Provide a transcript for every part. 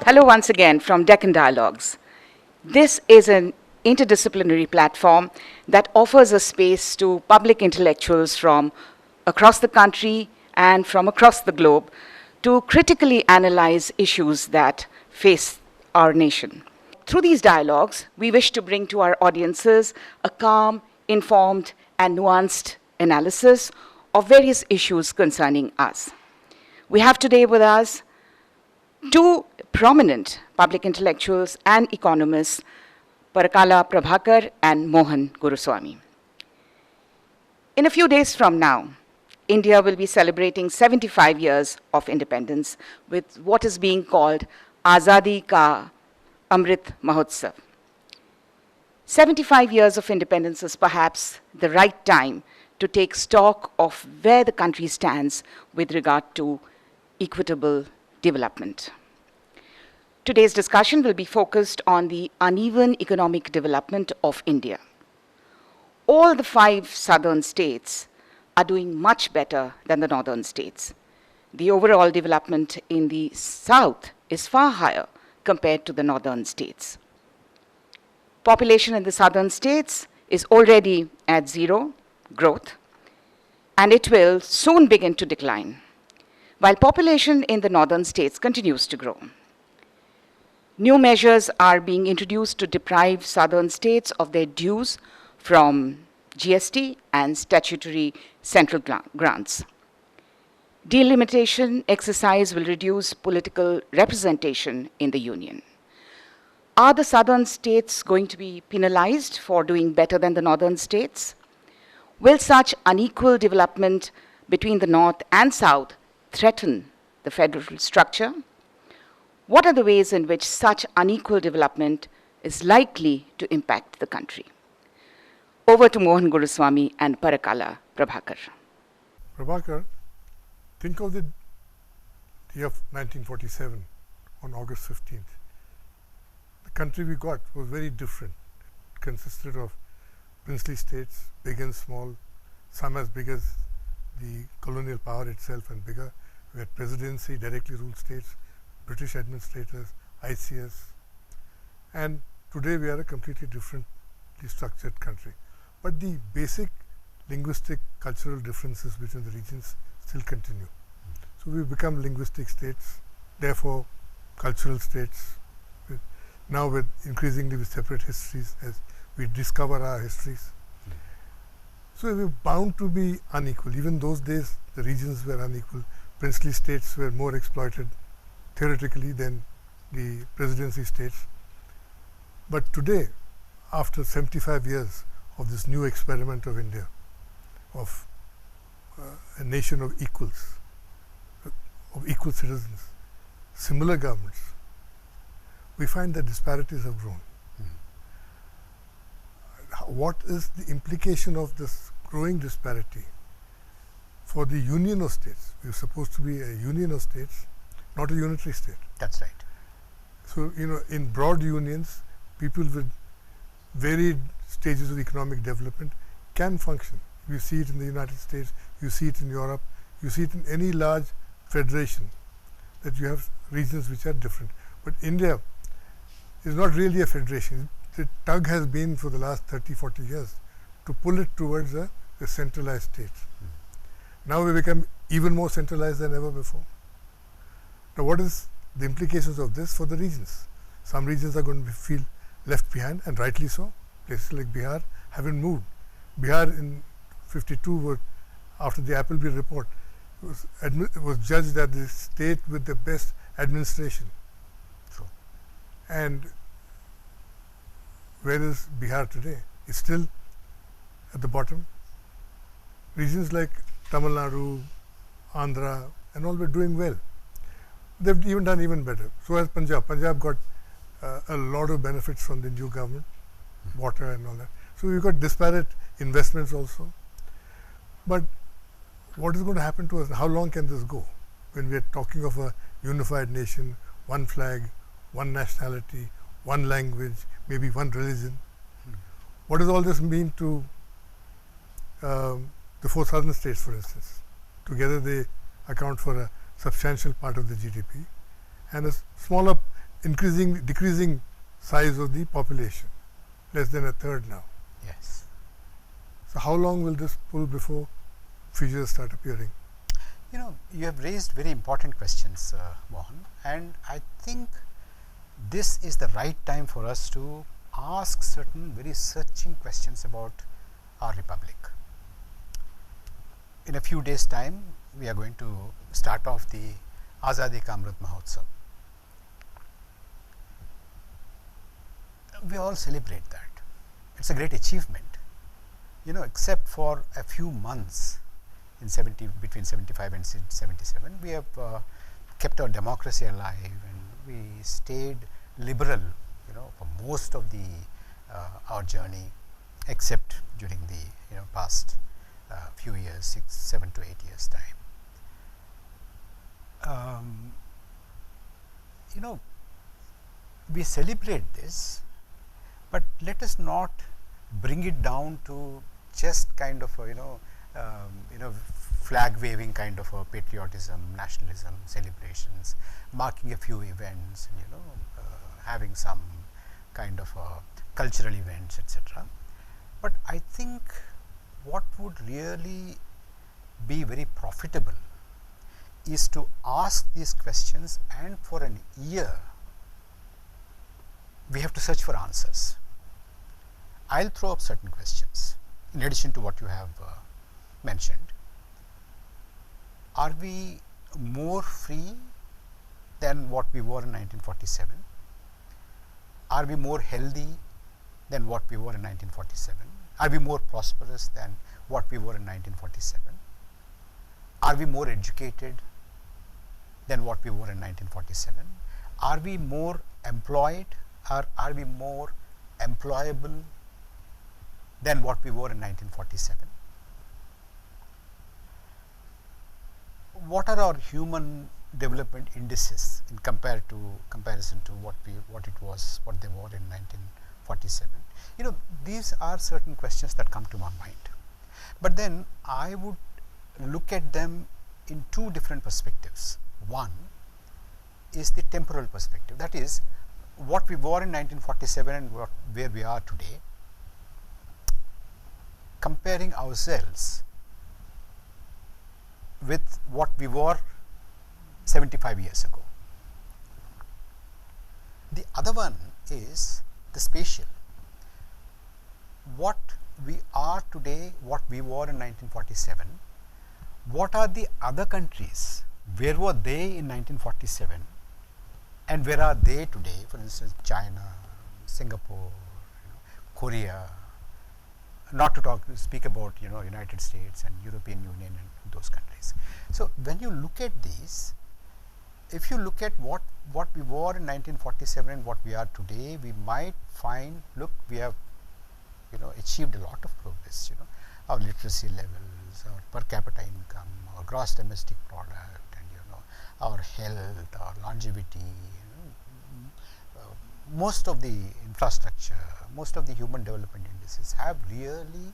Hello once again from Deccan Dialogues. This is an interdisciplinary platform that offers a space to public intellectuals from across the country and from across the globe to critically analyze issues that face our nation. Through these dialogues, we wish to bring to our audiences a calm, informed, and nuanced analysis of various issues concerning us. We have today with us two prominent public intellectuals and economists, Parakala, Prabhakar, and Mohan, Guruswamy. In a few days from now, India will be celebrating 75 years of independence with what is being called Azadi Ka Amrit Mahotsav. 75 years of independence is perhaps the right time to take stock of where the country stands with regard to equitable development. Today's discussion will be focused on the uneven economic development of India. All the 5 southern states are doing much better than the northern states. The overall development in the south is far higher compared to the northern states. Population in the southern states is already at 0 growth, and it will soon begin to decline, while population in the northern states continues to grow. New measures are being introduced to deprive southern states of their dues from GST and statutory central grants. Delimitation exercise will reduce political representation in the union. Are the southern states going to be penalized for doing better than the northern states? Will such unequal development between the north and south threaten the federal structure? What are the ways in which such unequal development is likely to impact the country? Over to Mohan Guruswamy and Parakala Prabhakar. Prabhakar, think of the year of 1947 on August 15th. The country we got was very different. It consisted of princely states, big and small, some as big as the colonial power itself and bigger. We had presidency, directly ruled states, British administrators, ICS, and today we are a completely differently structured country. But the basic linguistic, cultural differences between the regions still continue. So we've become linguistic states, therefore cultural states, now with increasingly with separate histories as we discover our histories. So we're bound to be unequal. Even those days the regions were unequal. Princely states were more exploited theoretically than the presidency states. But today, after 75 years of this new experiment of India, of a nation of equals, of equal citizens, similar governments, we find that disparities have grown. What is the implication of this growing disparity for the union of states? We are supposed to be a union of states, not a unitary state. That's right. So, in broad unions, people with varied stages of economic development can function. You see it in the United States, you see it in Europe, you see it in any large federation, that you have regions which are different. But India is not really a federation. The tug has been for the last 30-40 years to pull it towards a centralized state. Now we become even more centralized than ever before. Now, what is the implications of this for the regions? Some regions are going to feel left behind, and rightly so. Places like Bihar haven't moved. Bihar in 52, after the Appleby report, was judged as the state with the best administration. True. And where is Bihar today? It's still at the bottom. Regions like Tamil Nadu, Andhra, and all were doing well. They've even done even better. So has Punjab. Punjab got a lot of benefits from the new government, water and all that. So we've got disparate investments also. But what is going to happen to us? How long can this go? When we are talking of a unified nation, one flag, one nationality, one language, maybe one religion. What does all this mean to the 4 southern states, for instance? Together they account for a substantial part of the GDP, and a smaller decreasing size of the population, less than a third now. Yes. So how long will this pull before fissures start appearing? You know, you have raised very important questions, Mohan, and I think this is the right time for us to ask certain very searching questions about our republic. In a few days' time, we are going to start off the Azadi Ka Amrit Mahotsav. We all celebrate that. It's a great achievement. You know, except for a few months in between 75 and 77, we have kept our democracy alive, and we stayed liberal, you know, for most of the our journey, except during the past few years, 6, 7 to 8 years time. You know, we celebrate this, but let us not bring it down to just kind of a flag waving kind of a patriotism, nationalism, celebrations, marking a few events, and having some kind of cultural events, etc. But I think what would really be very profitable is to ask these questions, and for an year we have to search for answers. I'll throw up certain questions in addition to what you have mentioned. Are we more free than what we were in 1947? Are we more healthy than what we were in 1947? Are we more prosperous than what we were in 1947? Are we more educated than what we were in 1947? Are we more employed, or are we more employable than what we were in 1947? What are our human development indices in comparison to what they were in 1947? You know, these are certain questions that come to my mind. But then I would look at them in two different perspectives. One is the temporal perspective, that is, what we were in 1947 and where we are today, comparing ourselves with what we were 75 years ago. The other one is the spatial. What we are today, what we were in 1947, what are the other countries, where were they in 1947 and where are they today? For instance, China, Singapore, Korea, not to speak about United States and European Union and those countries. So when you look at these, if you look at what we were in 1947 and what we are today, we might find, look, we have achieved a lot of progress. Our literacy levels, our per capita income, our gross domestic product, and our health, our longevity, most of the infrastructure, most of the human development indices have really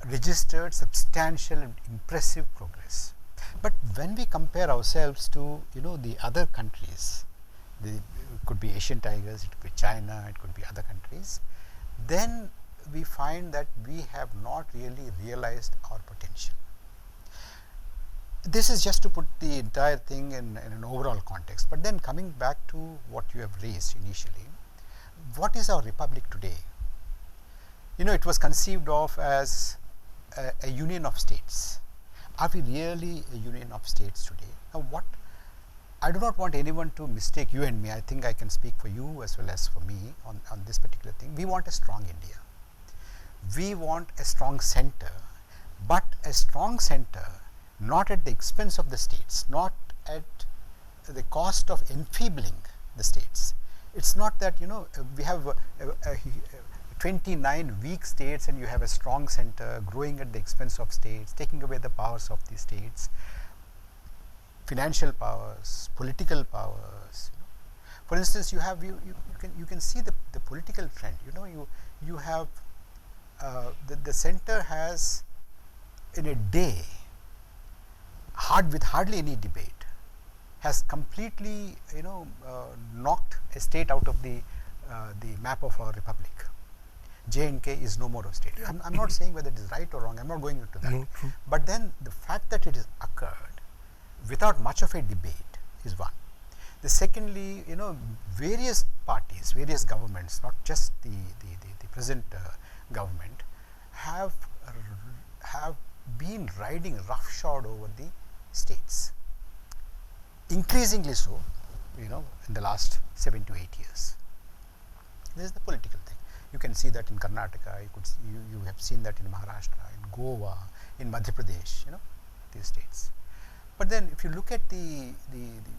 registered substantial and impressive progress. But when we compare ourselves to the other countries, it could be Asian tigers, it could be China, it could be other countries, then we find that we have not really realized our potential. This is just to put the entire thing in an overall context, but then coming back to what you have raised initially, what is our republic today? It was conceived of as a union of states. Are we really a union of states today? Now, I do not want anyone to mistake you and me. I think I can speak for you as well as for me on this particular thing. We want a strong India. We want a strong center, but a strong center not at the expense of the states, not at the cost of enfeebling the states. It's not that we have 29 weak states and you have a strong center growing at the expense of states, taking away the powers of the states, financial powers, political powers. For instance, you can see the political trend. You have the center has in a day, with hardly any debate, has completely, knocked a state out of the map of our republic. J&K is no more a state. I'm not saying whether it is right or wrong. I'm not going into that. No, true. But then the fact that it has occurred without much of a debate is one. The secondly, various parties, various governments, not just the present government, have been riding roughshod over the states. Increasingly so, in the last 7 to 8 years. This is the political thing. You can see that in Karnataka. You have seen that in Maharashtra, in Goa, in Madhya Pradesh. These states. But then, if you look at the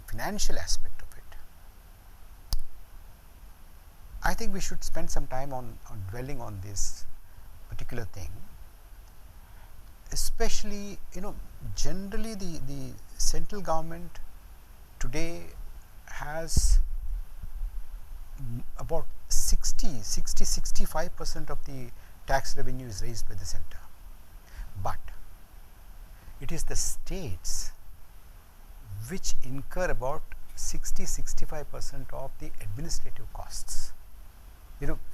financial aspect of it, I think we should spend some time on dwelling on this particular thing. Especially, generally the central government today has about 65% of the tax revenue is raised by the center, but it is the states which incur about 60-65% of the administrative costs,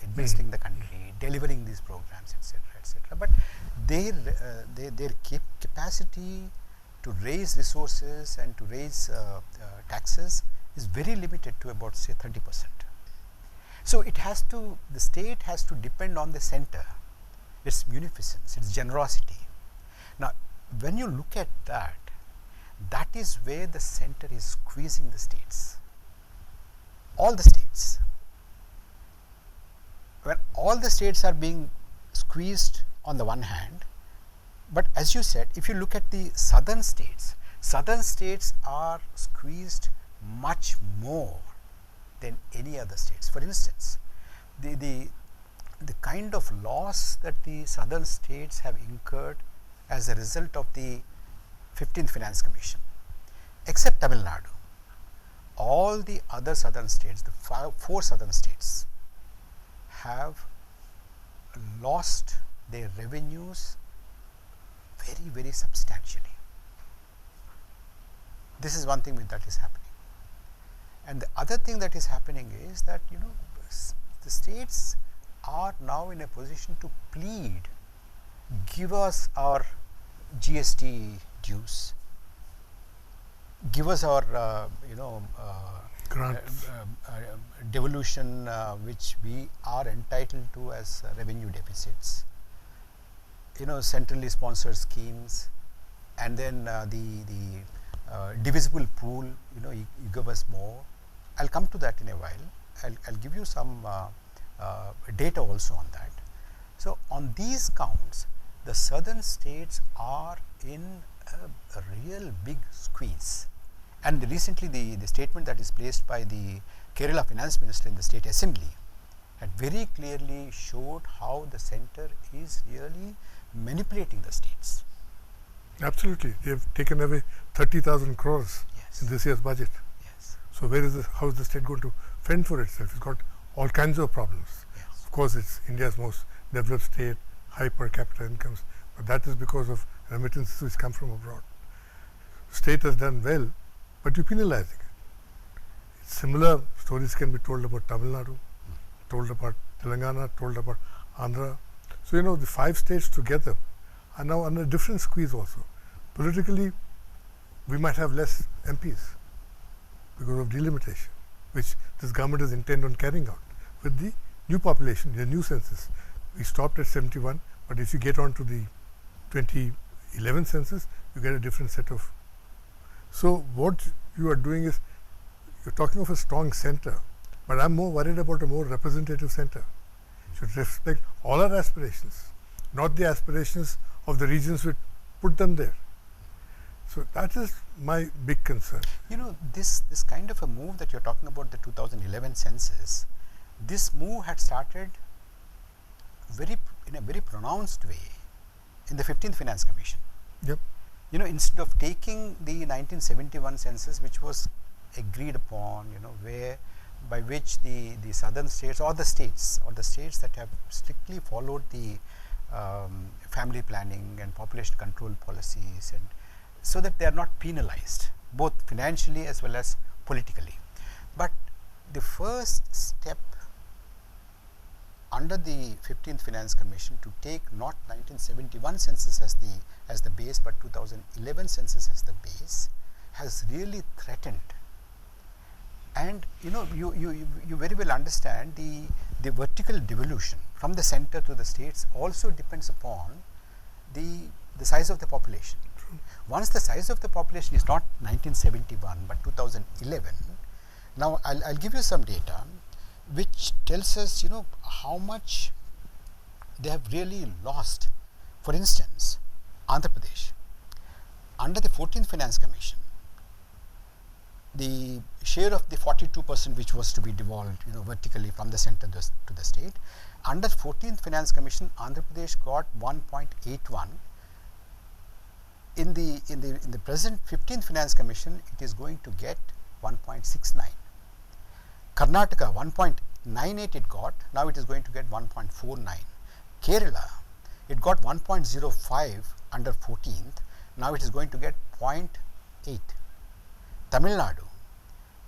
administering the country, delivering these programs, etc., etc. But their capacity to raise resources and to raise taxes is very limited to about, say, 30%. So it has to, the state has to depend on the center, its munificence, its generosity. Now, when you look at that, that is where the center is squeezing the states, all the states. When all the states are being squeezed on the one hand, but as you said, if you look at the southern states are squeezed much more than any other states. For instance, the kind of loss that the southern states have incurred as a result of the 15th Finance Commission, except Tamil Nadu, all the other southern states, the four southern states, have lost their revenues very, very substantially. This is one thing that is happening. And the other thing that is happening is that, the states are now in a position to plead, give us our GST dues, give us our, Grants. devolution which we are entitled to as revenue deficits, centrally sponsored schemes, and then the divisible pool, you give us more. I'll come to that in a while. I'll give you some data also on that. So, on these counts, the southern states are in a real big squeeze. And recently the statement that is placed by the Kerala Finance Minister in the State Assembly had very clearly showed how the center is really manipulating the states. Absolutely. They have taken away 30,000 crores Yes. in this year's budget. Yes. So how is the state going to fend for itself? It's got all kinds of problems. Yes. Of course, it's India's most developed state, high per capita incomes, but that is because of remittances which come from abroad. State has done well, but you're penalizing it. Similar stories can be told about Tamil Nadu, told about Telangana, told about Andhra. So, the 5 states together are now under a different squeeze also. Politically, we might have less MPs because of delimitation, which this government is intent on carrying out with the new population, the new census. We stopped at 71, but if you get on to the 2011 census, you get a different set of. So, what you are doing is, you're talking of a strong center, but I'm more worried about a more representative center. Should reflect all our aspirations, not the aspirations of the regions which put them there. So, that is my big concern. This kind of a move that you're talking about, the 2011 census, this move had started in a very pronounced way in the 15th Finance Commission. Yep. Instead of taking the 1971 census, which was agreed upon, by which the southern states or the states that have strictly followed the family planning and population control policies and so that they are not penalized, both financially as well as politically. But the first step under the 15th Finance Commission to take not 1971 census as the base, but 2011 census as the base, has really threatened. And you very well understand the vertical devolution from the center to the states also depends upon the size of the population. Once the size of the population is not 1971 but 2011, now I'll give you some data which tells us how much they have really lost. For instance, Andhra Pradesh, under the 14th Finance Commission, the share of the 42% which was to be devolved vertically from the center to the state, under 14th Finance Commission, Andhra Pradesh got 1.81. In the present 15th Finance Commission, it is going to get 1.69. Karnataka 1.98 it got, now it is going to get 1.49. Kerala, it got 1.05 under 14th, now it is going to get 0.8. Tamil Nadu,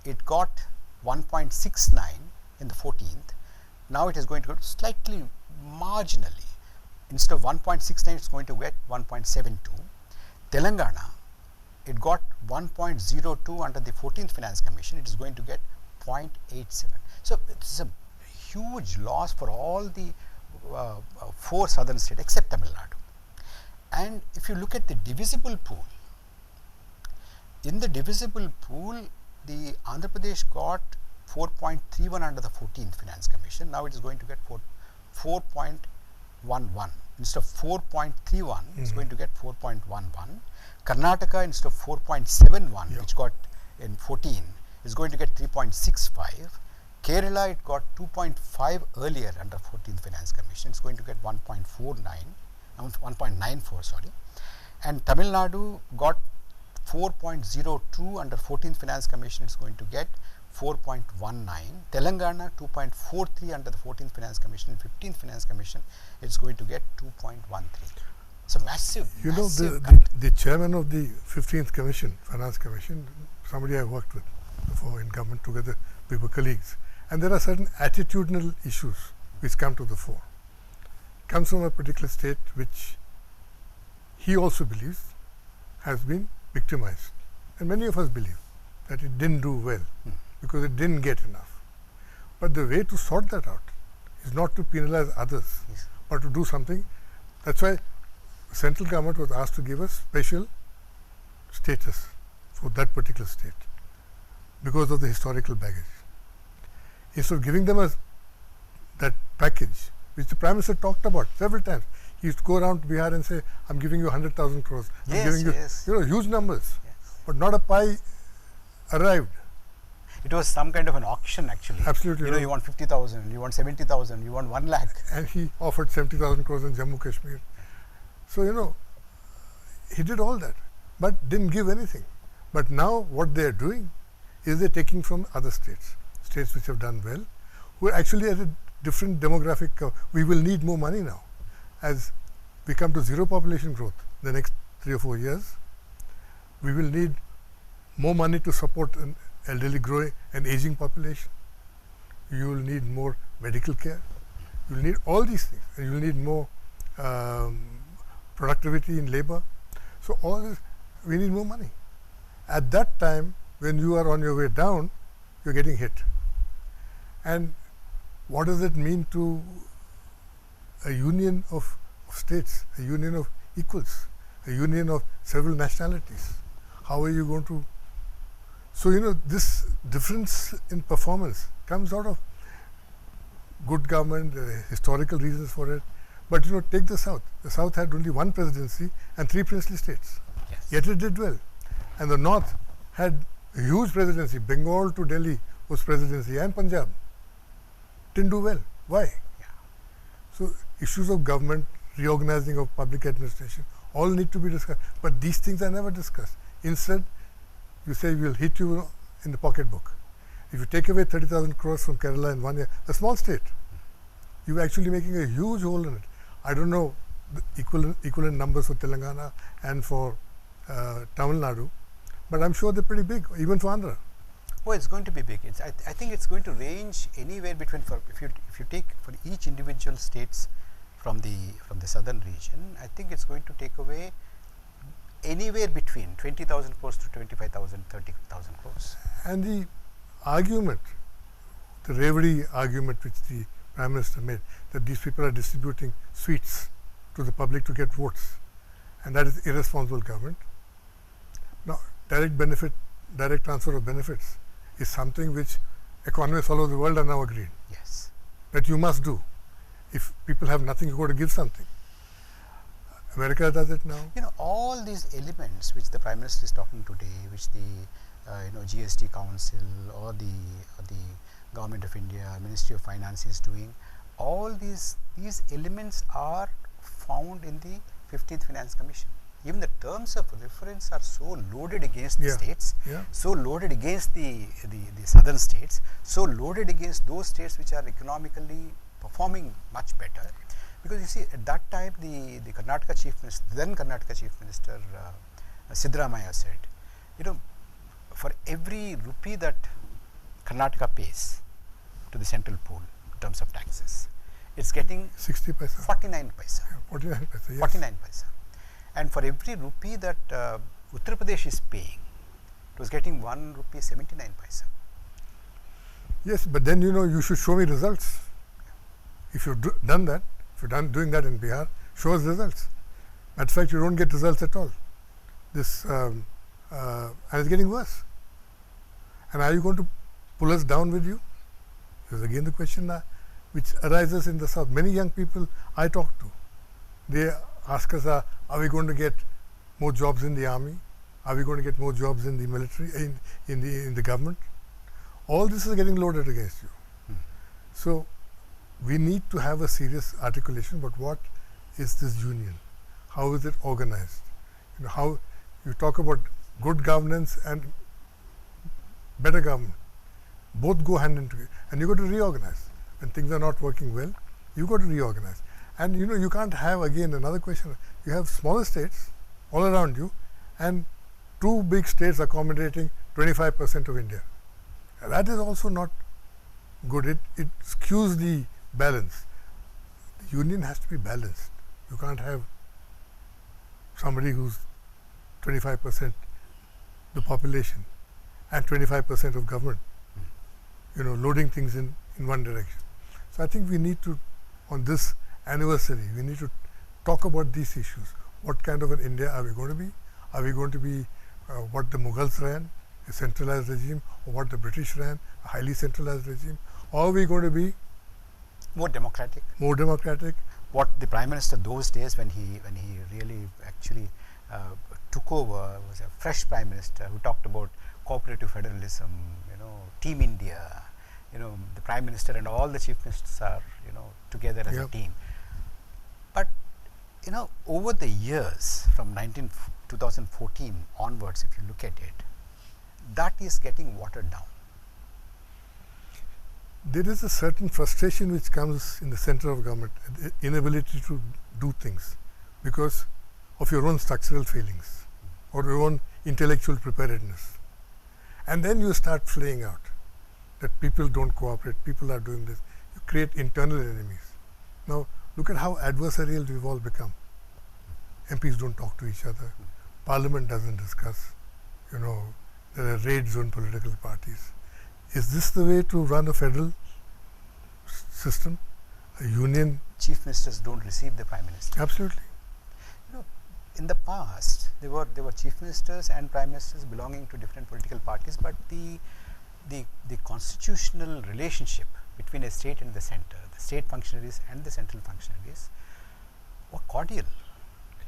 it got 1.69 in the 14th, now it is going to go slightly marginally. Instead of 1.69, it is going to get 1.72. Telangana, it got 1.02 under the 14th Finance Commission, it is going to get 0.87. So, it is a huge loss for all the 4 southern states except Tamil Nadu. And if you look at the divisible pool, in the divisible pool, the Andhra Pradesh got 4.31 under the 14th Finance Commission, now it is going to get 4.11. Instead of 4.31, it is going to get 4.11. Karnataka, instead of 4.71, which got in 14, is going to get 3.65. Kerala, it got 2.5 earlier under 14th Finance Commission, it is going to get 1.94, sorry. And Tamil Nadu got 4.02 under 14th Finance Commission, it is going to get 4.19. Telangana 2.43 under the 14th Finance Commission, 15th Finance Commission, it is going to get 2.13. So massive. The chairman of the 15th Finance Commission, somebody I worked with before in government together, we were colleagues. And there are certain attitudinal issues which come to the fore. Comes from a particular state which he also believes has been victimized. And many of us believe that it didn't do well because it didn't get enough. But the way to sort that out is not to penalize others, but to do something. That's why central government was asked to give a special status for that particular state because of the historical baggage. Instead of giving them that package, which the Prime Minister talked about several times, he used to go around to Bihar and say, I'm giving you 100,000 crores, I'm giving you, huge numbers, but not a pie arrived. It was some kind of an auction actually. Absolutely. You want 50,000, you want 70,000, you want 1 lakh. And he offered 70,000 crores in Jammu Kashmir. So, he did all that, but didn't give anything. But now what they are doing is they're taking from other states which have done well, who are actually at a different demographic curve. We will need more money now. As we come to zero population growth the next 3 or 4 years, we will need more money to support an elderly growing and aging population. You will need more medical care. You will need all these things. And you will need more productivity in labor. So all this, we need more money. At that time, when you are on your way down, you're getting hit. And what does it mean to a union of states, a union of equals, a union of several nationalities? How are you going to? So, this difference in performance comes out of good government, historical reasons for it. But, take the South. The South had only 1 presidency and 3 princely states. Yet it did well. And the North had a huge presidency. Bengal to Delhi was presidency, and Punjab didn't do well. Why? So, issues of government, reorganizing of public administration, all need to be discussed. But these things are never discussed. Instead, you say we will hit you in the pocketbook. If you take away 30,000 crores from Kerala in 1 year, a small state, you're actually making a huge hole in it. I don't know the equivalent numbers for Telangana and for Tamil Nadu, but I'm sure they're pretty big, even for Andhra. Oh, it's going to be big. I think it's going to range anywhere between, if you take for each individual states from the southern region, I think it's going to take away anywhere between 20,000 crores to 25,000, 30,000 crores. And the argument, the Revadi argument which the Prime Minister made, that these people are distributing sweets to the public to get votes, and that is irresponsible government. Now, direct transfer of benefits is something which economists all over the world are now agreed. Yes. That you must do. If people have nothing, you've got to give something. America does it now. You know, all these elements which the Prime Minister is talking today, which the GST Council or the Government of India, Ministry of Finance is doing, all these elements are found in the 15th Finance Commission. Even the terms of reference are so loaded against the states, so loaded against the southern states, so loaded against those states which are economically performing much better. Because you see, at that time the Karnataka Chief Minister, then Karnataka Chief Minister Siddaramaiah said, you know, for every rupee that Karnataka pays to the central pool in terms of taxes, it's getting 60 paisa. 49 paisa. Yeah, 49 paisa, yes. 49 paisa. And for every rupee that Uttar Pradesh is paying, it was getting 1 rupee 79 paisa. Yes, but then you should show me results. If you've done that, if you're doing that in Bihar, show us results. Matter of fact, you don't get results at all. This and it's getting worse. And are you going to pull us down with you? This is again the question which arises in the south. Many young people I talk to, they ask us, are we going to get more jobs in the army? Are we going to get more jobs in the military, in the government? All this is getting loaded against you. So we need to have a serious articulation about what is this union? How is it organized? How you talk about good governance and better government. Both go hand in together, and you got to reorganize. When things are not working well, you got to reorganize. And you can't have, again, another question. You have smaller states all around you, and 2 big states accommodating 25% of India. And that is also not good. It skews the balance. The union has to be balanced. You can't have somebody who's 25% the population and 25% of government, loading things in one direction. So I think we need to, on this anniversary, we need to talk about these issues. What kind of an India are we going to be? Are we going to be what the Mughals ran, a centralized regime, or what the British ran, a highly centralized regime? Or are we going to be more democratic? More democratic. What the Prime Minister those days, when he really actually took over, was a fresh Prime Minister who talked about cooperative federalism, Team India. The Prime Minister and all the Chief Ministers are, together as a team. But, over the years from 2014 onwards, if you look at it, that is getting watered down. There is a certain frustration which comes in the center of government, inability to do things because of your own structural failings or your own intellectual preparedness. And then you start flaying out that people don't cooperate, people are doing this. You create internal enemies. Now, look at how adversarial we've all become. MPs don't talk to each other. Parliament doesn't discuss. There are raids on political parties. Is this the way to run a federal system? A union? Chief Ministers don't receive the Prime Minister. Absolutely. In the past, there were Chief Ministers and Prime Ministers belonging to different political parties, but the constitutional relationship between a state and the center, the state functionaries and the central functionaries, were cordial.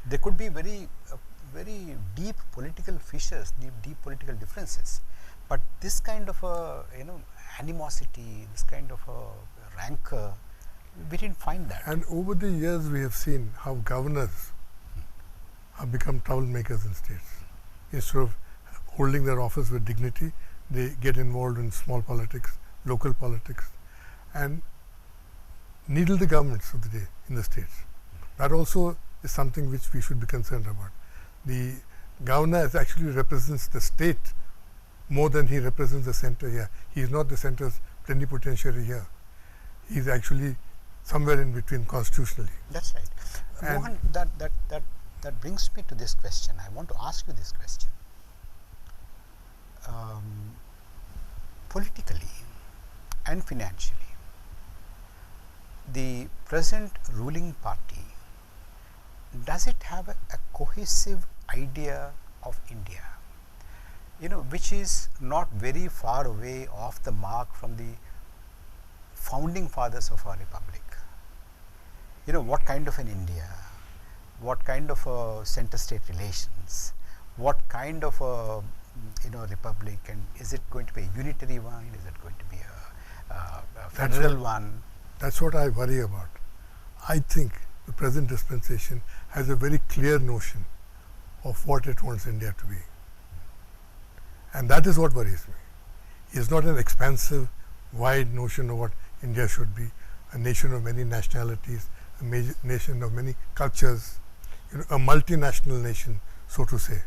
There could be very deep political fissures, deep political differences, but this kind of a animosity, this kind of a rancor, we didn't find that. And over the years, we have seen how governors have become troublemakers in states. Instead of holding their office with dignity, they get involved in small politics, local politics, and needle the governments of the day in the states. That also is something which we should be concerned about. The governor actually represents the state more than he represents the center here. He is not the center's plenipotentiary here. He is actually somewhere in between constitutionally. That's right. And Mohan, that brings me to this question. I want to ask you this question. Politically and financially, the present ruling party, does it have a cohesive idea of India, which is not very far away off the mark from the founding fathers of our republic? What kind of an India, what kind of a center-state relations, what kind of a republic, and is it going to be a unitary one? Is it going to be a federal one? That's what I worry about. I think the present dispensation has a very clear notion of what it wants India to be. And that is what worries me. It's not an expansive, wide notion of what India should be, a nation of many nationalities, a nation of many cultures, a multinational nation, so to say.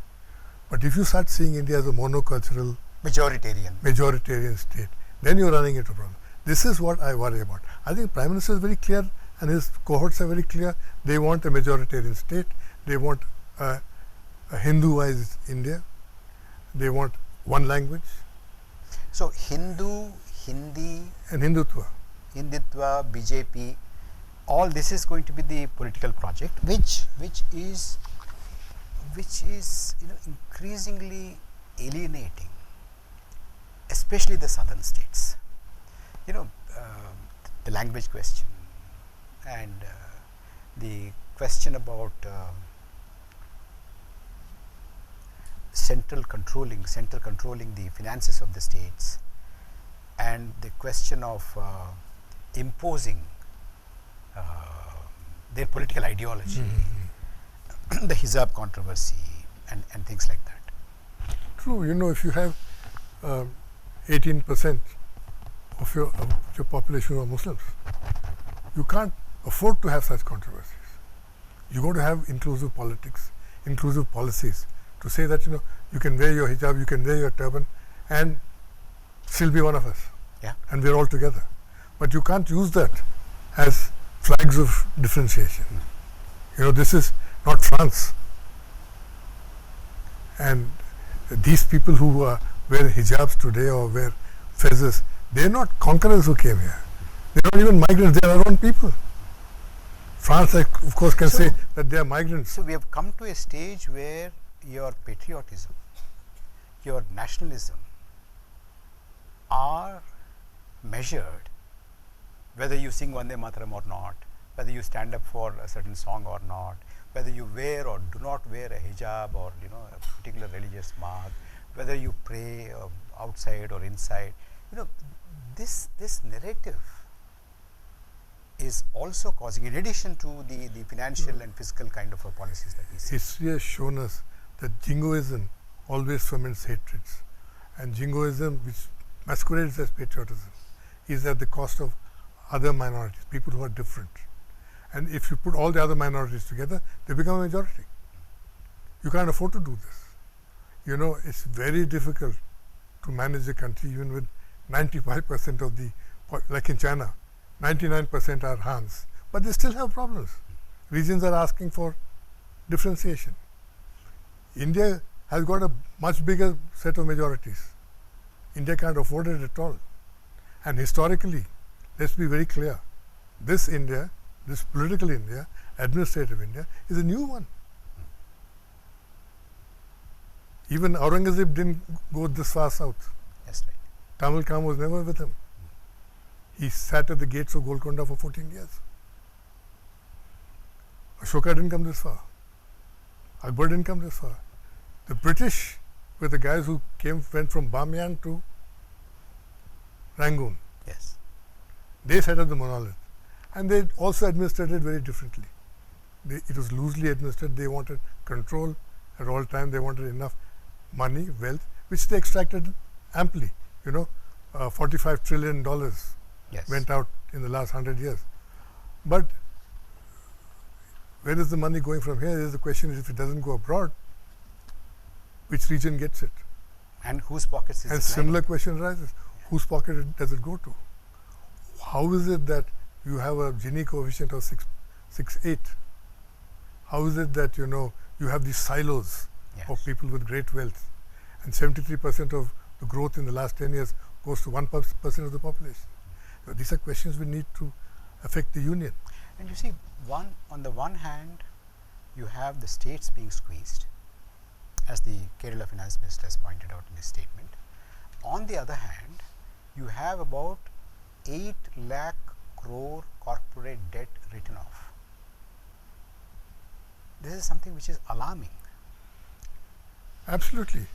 But if you start seeing India as a monocultural, majoritarian state, then you're running into a problem. This is what I worry about. I think Prime Minister is very clear and his cohorts are very clear. They want a majoritarian state. They want a Hinduized India. They want one language. So Hindu, Hindi, and Hindutva, BJP, all this is going to be the political project, which is increasingly alienating, especially the southern states. The language question and the question about central controlling the finances of the states, and the question of imposing their political ideology, the hijab controversy and things like that. True, if you have 18% of your population are Muslims, you can't afford to have such controversies. You're going to have inclusive politics, inclusive policies to say that you can wear your hijab, you can wear your turban and still be one of us. Yeah. And we're all together. But you can't use that as flags of differentiation. This is not France. And these people who wear hijabs today or wear fezzes, they're not conquerors who came here. They're not even migrants, they're our own people. France, of course, can say that they are migrants. So we have come to a stage where your patriotism, your nationalism are measured, whether you sing Vande Mataram or not, whether you stand up for a certain song or not, whether you wear or do not wear a hijab or a particular religious mark, whether you pray outside or inside. This narrative is also causing, in addition to the financial and fiscal kind of policies that we see. History has shown us that jingoism always ferments hatreds, and jingoism, which masquerades as patriotism, is at the cost of other minorities, people who are different. And if you put all the other minorities together, they become a majority. You can't afford to do this. It's very difficult to manage a country even with 95% of the, like in China, 99% are Hans, but they still have problems. Regions are asking for differentiation. India has got a much bigger set of majorities. India can't afford it at all. And historically, let's be very clear, this India, this political India, administrative India, is a new one. Even Aurangzeb didn't go this far south. That's right. Tamil Khan was never with him. He sat at the gates of Golconda for 14 years. Ashoka didn't come this far. Akbar didn't come this far. The British were the guys who went from Bamiyan to Rangoon. Yes. They set up the monolith. And they also administered it very differently. It was loosely administered. They wanted control at all times. They wanted enough money, wealth, which they extracted amply. $45 trillion Yes. went out in the last 100 years. But where is the money going from here? The question is, if it doesn't go abroad, which region gets it? And whose pockets is And it similar lining? question arises, whose pocket does it go to? How is it that you have a Gini coefficient of 6.8? How is it that you have these silos Yes. of people with great wealth, and 73% of the growth in the last 10 years goes to 1% of the population? So these are questions we need to affect the union. And you see, on the one hand, you have the states being squeezed, as the Kerala finance minister has pointed out in his statement. On the other hand, you have about 8 lakh crore corporate debt written off. This is something which is alarming. Absolutely.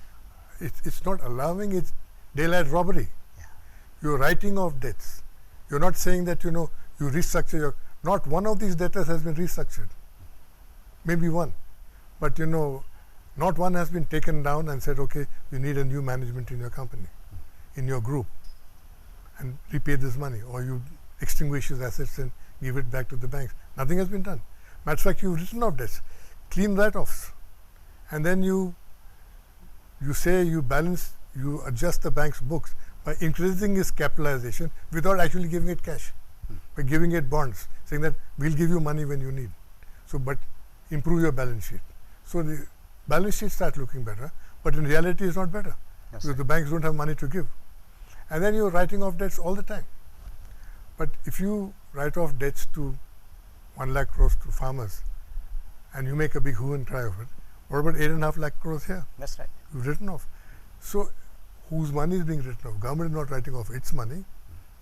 It's not alarming, it's daylight robbery. Yeah. You're writing off debts. You're not saying that you restructure your, not one of these debtors has been restructured. Maybe one. But not one has been taken down and said, okay, you need a new management in your company, in your group, and repay this money, or you extinguish his assets and give it back to the banks. Nothing has been done. Matter of fact, you've written off debts, clean write-offs, and then you say you adjust the bank's books by increasing its capitalization without actually giving it cash, by giving it bonds, saying that we'll give you money when you need. So, but improve your balance sheet. So the balance sheet starts looking better, but in reality it's not better, Yes, because the banks don't have money to give. And then you're writing off debts all the time. But if you write off debts to 1 lakh crores to farmers, and you make a big hue and cry of it, what about 8.5 lakh crores here? That's right. You've written off. So whose money is being written off? Government is not writing off its money.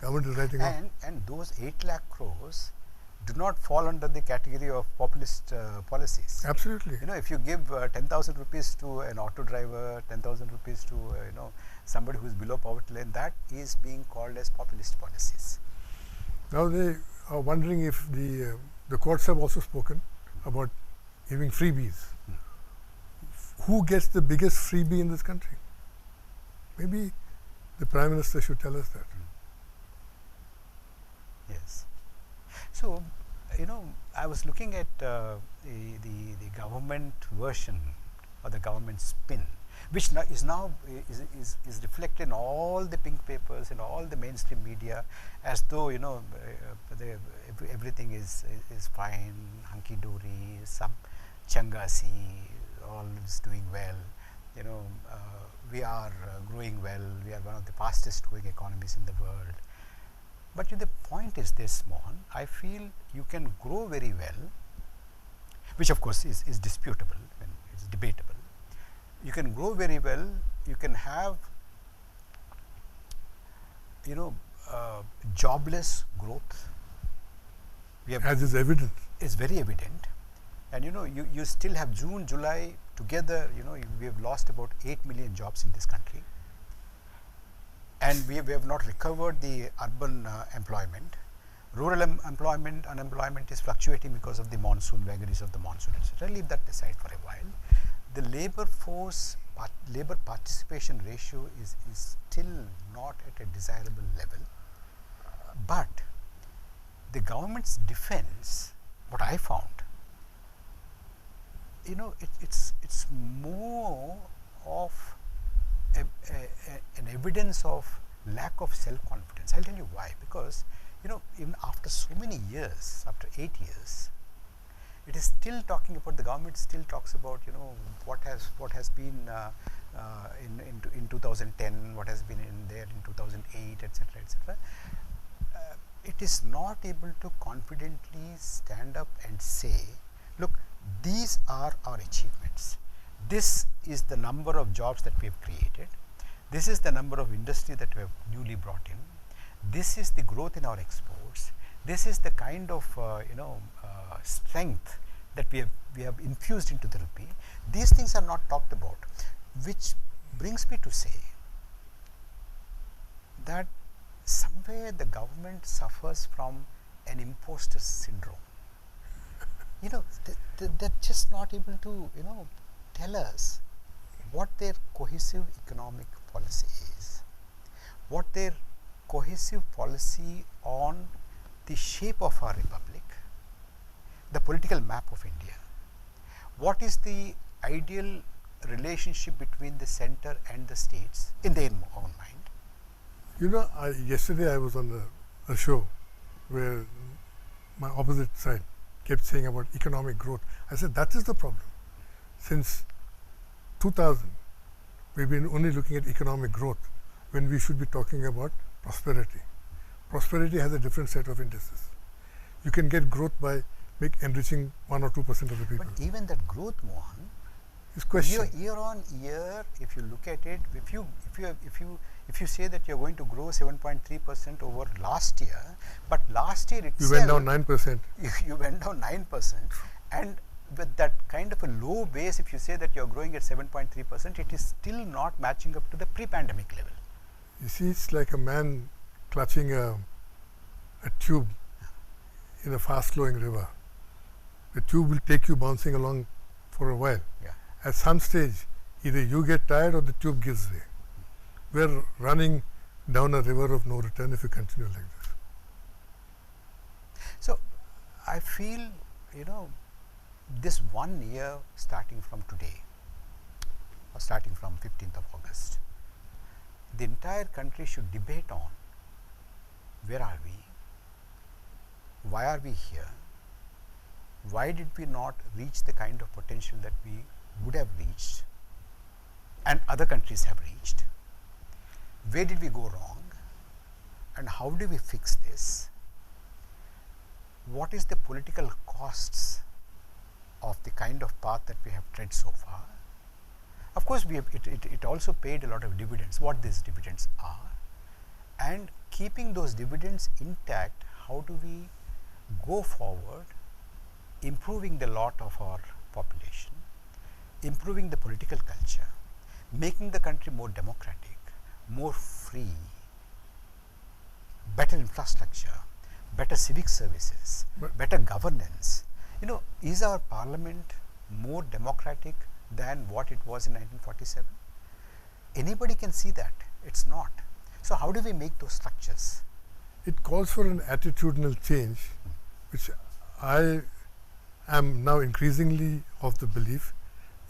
Government is writing off. And those 8 lakh crores do not fall under the category of populist policies. Absolutely. If you give 10,000 rupees to an auto driver, 10,000 rupees to somebody who is below poverty line, that is being called as populist policies. Now they are wondering if the courts have also spoken about giving freebies. Who gets the biggest freebie in this country? Maybe the Prime Minister should tell us that. Yes. So, I was looking at the government version or the government spin, which is reflected in all the pink papers and all the mainstream media, as though everything is fine, hunky dory, sub changasi, all is doing well. We are growing well. We are one of the fastest growing economies in the world. But the point is this, Mohan, I feel you can grow very well, which of course is disputable and it's debatable. You can grow very well, you can have jobless growth. As is evident. It's very evident. And you still have June, July together, we have lost about 8 million jobs in this country. And we have not recovered the urban employment. Rural unemployment is fluctuating because of the monsoon, vagaries of the monsoon, etc. Leave that aside for a while. The labor force, labor participation ratio is still not at a desirable level. But the government's defense, what I found, it's more of an evidence of lack of self-confidence. I'll tell you why. Because even after so many years, after 8 years, it is still talking about, the government still talks about what has been in 2010, what has been in there in 2008, etc., etc. It is not able to confidently stand up and say, look, these are our achievements. This is the number of jobs that we have created. This is the number of industry that we have newly brought in. This is the growth in our exports. This is the kind of strength that we have infused into the rupee. These things are not talked about, which brings me to say that somewhere the government suffers from an imposter syndrome. They're just not able to tell us what their cohesive economic policy is, what their cohesive policy on the shape of our republic, the political map of India, what is the ideal relationship between the center and the states in their own mind? You know, yesterday I was on a show where my opposite side kept saying about economic growth. I said, that is the problem. Since 2000, we've been only looking at economic growth when we should be talking about prosperity. Prosperity has a different set of indices. You can get growth by enriching 1 or 2% of the people. But even that growth, Mohan, It's questioned. year on year, if you look at it, if you say that you're going to grow 7.3% over last year, but last year itself You went down 9%. you went down 9%, and with that kind of a low base, if you say that you're growing at 7.3%, it is still not matching up to the pre-pandemic level. You see, it's like a man clutching a tube in a fast-flowing river. The tube will take you bouncing along for a while. Yeah. At some stage, either you get tired or the tube gives way. We're running down a river of no return if you continue like this. So, I feel, this 1 year starting from today, or starting from 15th of August, the entire country should debate on where are we, why are we here, why did we not reach the kind of potential that we would have reached and other countries have reached, where did we go wrong, and how do we fix this, what is the political costs of the kind of path that we have tread so far. Of course, it also paid a lot of dividends, what these dividends are, and keeping those dividends intact, how do we go forward, improving the lot of our population, improving the political culture, making the country more democratic, more free, better infrastructure, better civic services, better governance. Is our parliament more democratic than what it was in 1947? Anybody can see that. It's not. So, how do we make those structures? It calls for an attitudinal change, which I am now increasingly of the belief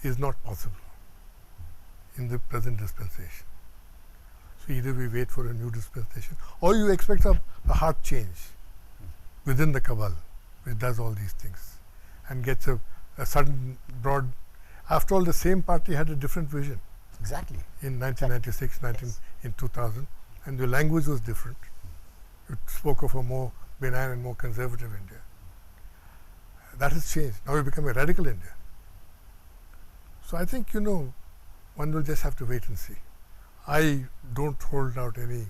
is not possible in the present dispensation. So, either we wait for a new dispensation or you expect a hard change within the cabal which does all these things and gets a sudden broad. After all, the same party had a different vision. Exactly. In 1996, in 2000, and the language was different. It spoke of a more benign and more conservative India. That has changed. Now we become a radical India. So I think, one will just have to wait and see. I don't hold out any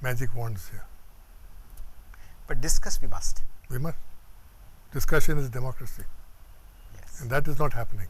magic wands here. But discuss we must. We must. Discussion is democracy. Yes. And that is not happening.